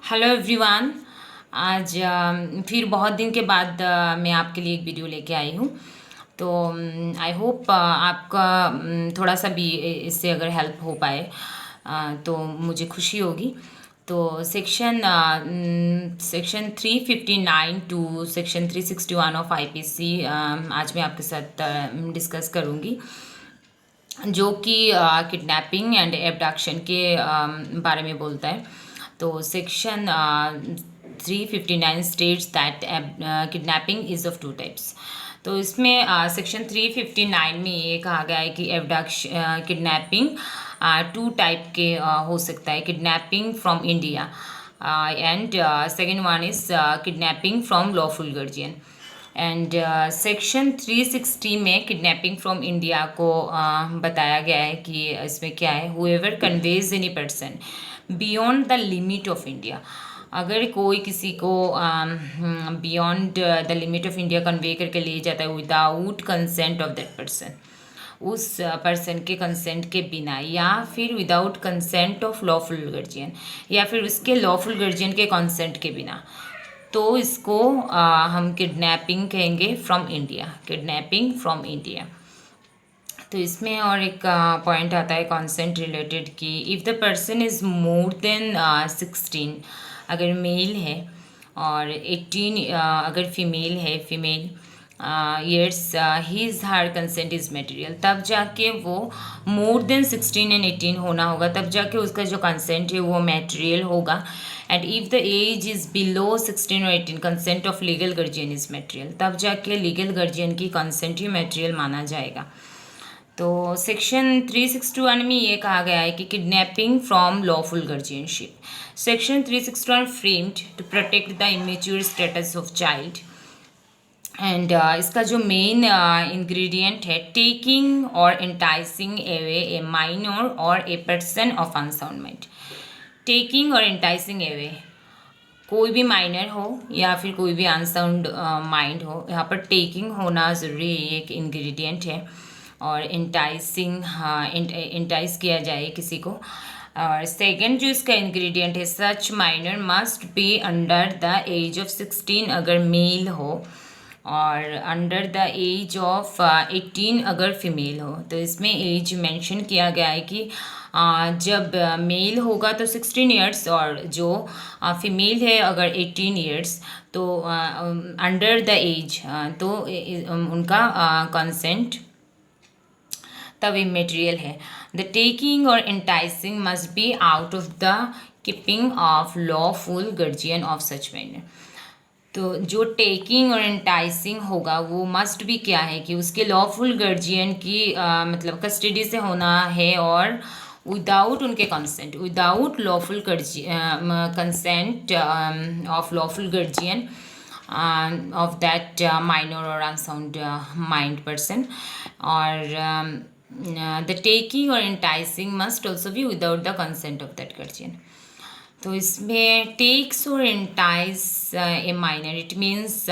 Hello everyone. आज फिर बहुत दिन के बाद मैं आपके लिए एक वीडियो लेके आई हूँ। तो आई होप आपका थोड़ा सा भी इससे अगर हेल्प हो पाए तो मुझे खुशी होगी। तो section 359 to section 361 of IPC आज मैं आपके साथ डिस्कस करूँगी, जो कि किडनैपिंग एंड एबडक्शन के बारे में बोलता है। तो section 359 states that kidnapping is of two types. तो इसमें सेक्शन 359 में ये कहा गया है कि एबडक्शन किडनैपिंग टू टाइप के हो सकता है। Kidnapping from India and second one is kidnapping from lawful guardian. And section 360 में किडनैपिंग फ्रॉम इंडिया को बताया गया है कि इसमें क्या है, whoever conveys any person beyond the limit of India. अगर कोई किसी को beyond the limit of India convey करके ले जाता है without consent of that person, उस पर्सन के कंसेंट के बिना, या फिर without consent of lawful guardian, या फिर उसके लॉफुल गार्जियन के कंसेंट के बिना, तो इसको हम किडनैपिंग कहेंगे from India. Kidnapping from India. तो इसमें और एक पॉइंट आता है कंसेंट रिलेटेड कि if the person is more than 16, अगर मेल है, और 18 अगर फीमेल है, female years, his her consent is material, तब जाके वो मोर देन 16 एंड 18 होना होगा, तब जाके उसका जो कंसेंट है वो मटेरियल होगा। And if the age is below 16 और 18, consent of legal guardian is material, तब जाके लीगल गार्जियन की कंसेंट ही मटेरियल माना जाएगा। तो सेक्शन 361 में ये कहा गया है कि kidnapping from lawful guardianship. Section 361 framed to protect the immature status of child. And इसका जो मेन इंग्रेडिएंट है, टेकिंग और एंटाइसिंग अवे ए माइनर और a person of unsound mind. Taking और एंटाइसिंग अवे, कोई भी माइनर हो या फिर कोई भी अनसाउंड माइंड हो, यहाँ पर टेकिंग होना ज़रूरी एक इंग्रेडिएंट है। और एंटाइसिंग, हाँ, एंटाइस किया जाए किसी को। और सेकंड जो इसका इंग्रेडिएंट है, such minor must be under the age of 16 अगर मेल हो, और अंडर द एज ऑफ 18 अगर फीमेल हो। तो इसमें एज मेंशन किया गया है कि जब मेल होगा तो 16 ईयर्स, और जो फीमेल है अगर 18 ईयर्स, तो अंडर द एज, तो उनका कंसेंट तब इमेटेरियल है। द टेकिंग और enticing must be out of the keeping of lawful guardian of such minor. तो जो टेकिंग और एंटाइसिंग होगा वो मस्ट भी क्या है कि उसके लॉफुल गार्जियन की मतलब कस्टडी से होना है, और विदाउट उनके consent, without lawful consent of lawful guardian of that minor और अनसाउंड माइंड पर्सन। और द टेकिंग और enticing must also be without the consent of that guardian. तो इसमें टेक्स और entices a minor, it means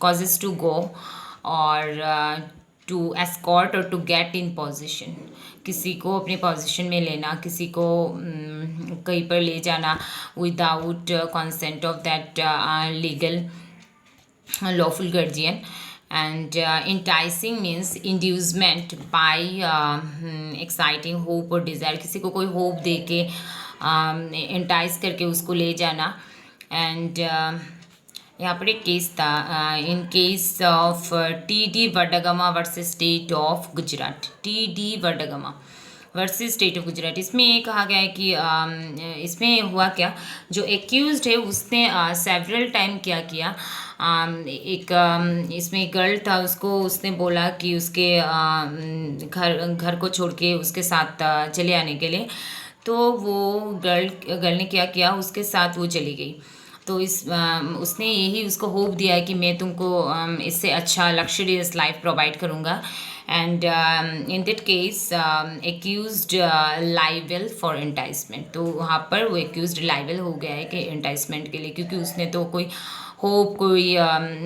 causes to go, और to escort और to get in position, किसी को अपने पोजीशन में लेना, किसी को कहीं पर ले जाना without consent of that legal lawful guardian. And enticing means inducement by exciting hope or desire, किसी को कोई होप दे के entice करके उसको ले जाना। एंड यहाँ पर एक केस था, in case of TD. Vadgama versus state of Gujarat. TD. Vadgama versus state of Gujarat. इसमें ये कहा गया है कि इसमें हुआ क्या, जो एक्यूज्ड है उसने सेवरल टाइम क्या किया, एक इसमें एक गर्ल था, उसको उसने बोला कि उसके घर को छोड़ के उसके साथ चले आने के लिए। तो वो गर्ल ने क्या किया, उसके साथ वो चली गई। तो उसने यही उसको होप दिया है कि मैं तुमको इससे अच्छा लग्जरियस लाइफ प्रोवाइड करूँगा। And in that case accused liable for enticement. तो वहाँ पर वो एक्यूज्ड लाइबल हो गया है कि एंटाइसमेंट के लिए, क्योंकि उसने तो कोई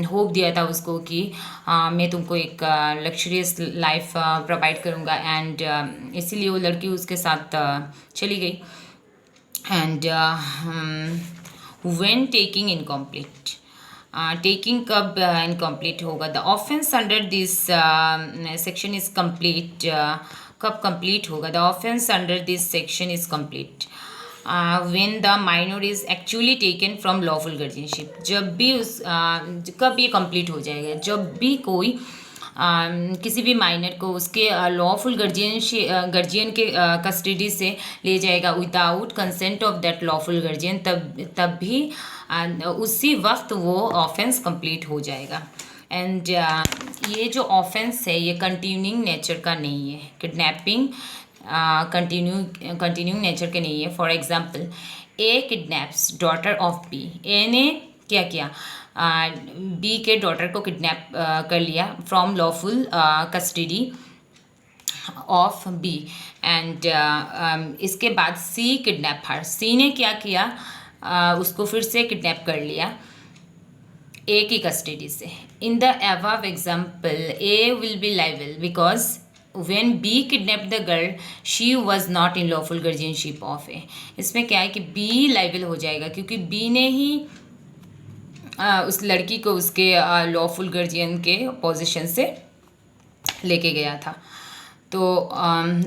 होप दिया था उसको कि मैं तुमको एक लग्जरियस लाइफ प्रोवाइड करूँगा। एंड इसीलिए वो लड़की उसके साथ चली गई। And when taking incomplete. Taking कब इनकम्प्लीट होगा? The offence under this section is complete. कब कंप्लीट होगा? The offence under this section is complete when the minor is actually taken from lawful guardianship. जब भी कब ये कंप्लीट हो जाएगा? जब भी कोई किसी भी माइनर को उसके लॉफुल गार्जियन के कस्टडी से ले जाएगा without consent of that lawful guardian, तब भी उसी वक्त वो ऑफेंस कंप्लीट हो जाएगा। एंड ये जो ऑफेंस है ये कंटिन्यूइंग नेचर का नहीं है। किडनैपिंग कंटिन्यूइंग नेचर के नहीं है। For example, A kidnaps daughter of B. A ने क्या किया? बी के डॉटर को किडनैप कर लिया from lawful custody of B. And इसके बाद सी किडनैप हर। सी ने क्या किया? उसको फिर से किडनैप कर लिया ए की कस्टडी से। In the above example A will be liable because when B kidnapped the girl, she was not in lawful guardianship of A। इसमें क्या है कि B लाइबल हो जाएगा क्योंकि B ने ही उस लड़की को उसके लॉफुल गार्जियन के पोजीशन से लेके गया था। तो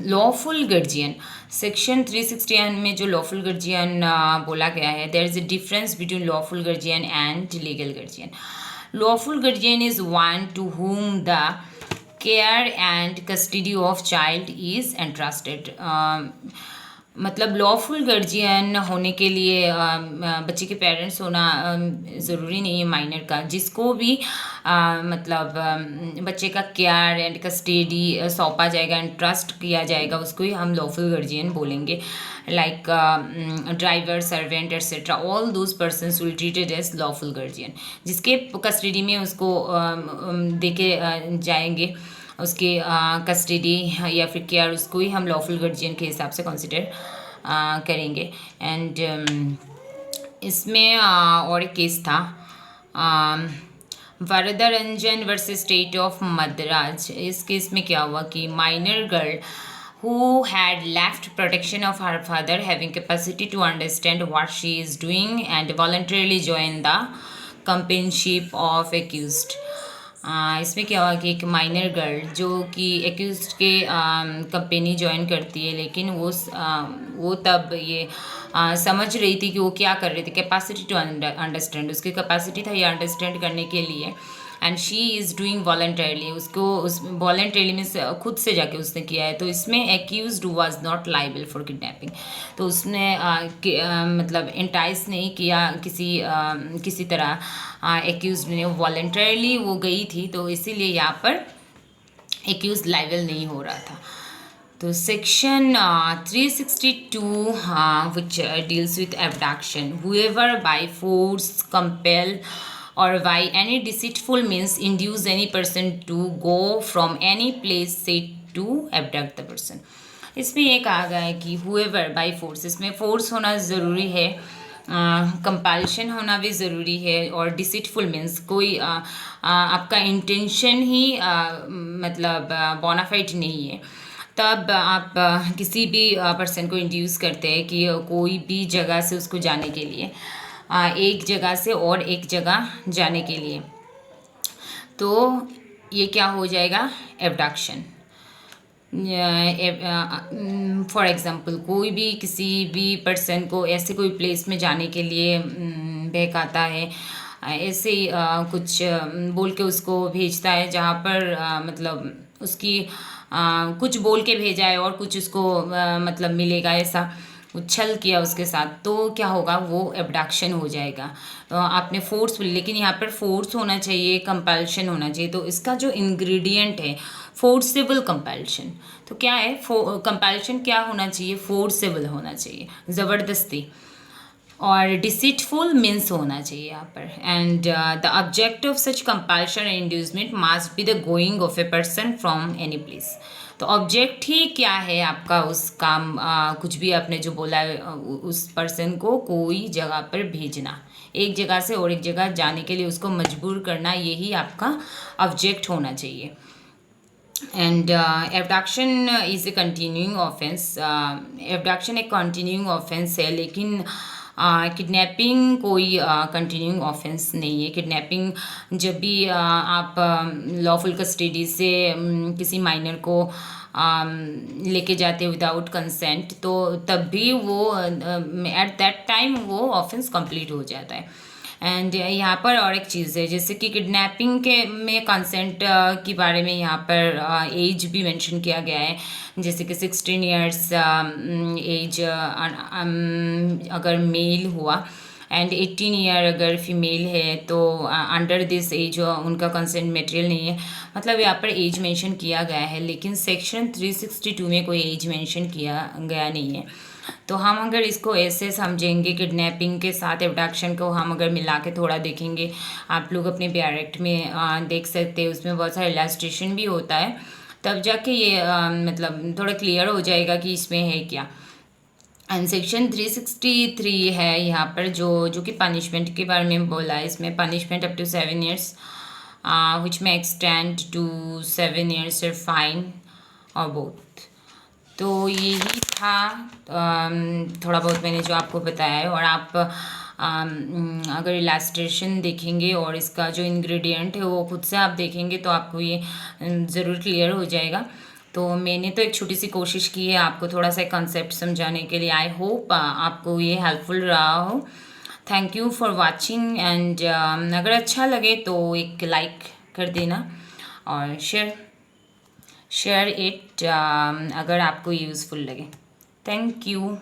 लॉफुल गार्जियन सेक्शन 361 में जो लॉफुल गार्जियन बोला गया है, there is a difference between lawful guardian and legal guardian. Lawful guardian is one to whom the care and custody of child is entrusted. मतलब लॉफुल गार्जियन होने के लिए बच्चे के पेरेंट्स होना ज़रूरी नहीं है माइनर का। जिसको भी मतलब बच्चे का केयर एंड कस्टडी सौंपा जाएगा एंड ट्रस्ट किया जाएगा, उसको ही हम लॉफुल गार्जियन बोलेंगे। Like driver, servant etcetera, all those persons will treated as lawful guardian. जिसके कस्टडी में उसको देके जाएंगे, उसके कस्टडी या फिर केयर, उसको ही हम लॉफुल गार्जियन के हिसाब से कंसिडर करेंगे। एंड इसमें और एक केस था वरदरंजन वर्सेस स्टेट ऑफ मद्रास। इस केस में क्या हुआ कि minor girl who had left protection of her father, having capacity to understand what she is doing and voluntarily joined the companionship of accused। इसमें क्या हुआ कि एक माइनर गर्ल जो कि एक्यूज्ड के कंपनी ज्वाइन करती है, लेकिन वो तब ये समझ रही थी कि वो क्या कर रही थी। कैपेसिटी टू अंडरस्टैंड, उसकी कैपेसिटी था ये अंडरस्टैंड करने के लिए। And she is doing voluntarily, उसको उस वॉलंटरली में खुद से जाके उसने किया है। तो इसमें accused was not liable for kidnapping. तो उसने मतलब एंटाइस नहीं किया किसी तरह, एक्यूज्ड ने वॉलंटरली वो गई थी, तो इसीलिए यहाँ पर एक्यूज्ड लाइबल नहीं हो रहा था। तो section 362 which deals with abduction, whoever by force, compel or by any deceitful means induce any person to go from any place said to abduct the person। इसमें ये कहा गया है कि whoever by force, इसमें force होना ज़रूरी है, कंपल्शन होना भी ज़रूरी है, और डिसीटफुल मीन्स कोई आपका इंटेंशन ही मतलब बोनाफाइड नहीं है, तब आप किसी भी पर्सन को इंड्यूस करते हैं कि कोई भी जगह से उसको जाने के लिए, एक जगह से और एक जगह जाने के लिए, तो ये क्या हो जाएगा? एब्डक्शन। फॉर एग्ज़ाम्पल, कोई भी किसी भी पर्सन को ऐसे कोई प्लेस में जाने के लिए बहकाता है, ऐसे ही कुछ बोल के उसको भेजता है जहाँ पर मतलब उसकी कुछ बोल के भेजा है और कुछ उसको मतलब मिलेगा, ऐसा उछल किया उसके साथ, तो क्या होगा? वो एब्डक्शन हो जाएगा। आपने फोर्स, लेकिन यहाँ पर फोर्स होना चाहिए, कंपल्शन होना चाहिए। तो इसका जो इंग्रेडिएंट है फोर्सेबल कंपल्शन, तो क्या है? कंपल्शन क्या होना चाहिए? फोर्सेबल होना चाहिए, ज़बरदस्ती। और डिसीटफुल मीन्स होना चाहिए यहाँ पर। And the object of such compulsion and inducement must be the going of a person from any place. तो ऑब्जेक्ट ही क्या है आपका? उस काम कुछ भी आपने जो बोला है, उस पर्सन को कोई जगह पर भेजना, एक जगह से और एक जगह जाने के लिए उसको मजबूर करना, यही आपका ऑब्जेक्ट होना चाहिए। And abduction is a continuing offence. Abduction एक कंटिन्यूइंग ऑफेंस है, लेकिन किडनैपिंग कोई कंटिन्यूइंग ऑफेंस नहीं है। किडनैपिंग जब भी आप लॉफुल कस्टडी से किसी माइनर को लेके जाते विदाउट कंसेंट, तो तब भी वो एट दैट टाइम वो ऑफेंस कंप्लीट हो जाता है। एंड यहाँ पर और एक चीज़ है, जैसे कि किडनैपिंग के में कंसेंट के बारे में यहाँ पर एज भी मेंशन किया गया है, जैसे कि 16 ईयर्स एज अगर मेल हुआ एंड 18 ईयर अगर फीमेल है, तो अंडर दिस एज उनका कंसेंट मटेरियल नहीं है। मतलब यहाँ पर एज मेंशन किया गया है, लेकिन सेक्शन 362 में कोई एज मेंशन किया गया नहीं है। तो हम अगर इसको ऐसे समझेंगे, किडनैपिंग के साथ एबडक्शन को हम अगर मिला के थोड़ा देखेंगे, आप लोग अपने डायरेक्ट में देख सकते हैं, उसमें बहुत सारा इलास्ट्रेशन भी होता है, तब जाके ये मतलब थोड़ा क्लियर हो जाएगा कि इसमें है क्या। एंड सेक्शन 363 है यहाँ पर जो कि पनिशमेंट के बारे में बोला है। इसमें punishment up to 7 years which may extend to 7 years और फाइन और बोथ। तो यही था थोड़ा बहुत मैंने जो आपको बताया है। और आप अगर इलास्ट्रेशन देखेंगे और इसका जो इंग्रेडिएंट है वो खुद से आप देखेंगे, तो आपको ये ज़रूर क्लियर हो जाएगा। तो मैंने तो एक छोटी सी कोशिश की है आपको थोड़ा सा कंसेप्ट समझाने के लिए। आई होप आपको ये हेल्पफुल रहा हो। Thank you for watching. And अगर अच्छा लगे तो एक लाइक कर देना और शेयर इट अगर आपको यूज़फुल लगे। Thank you.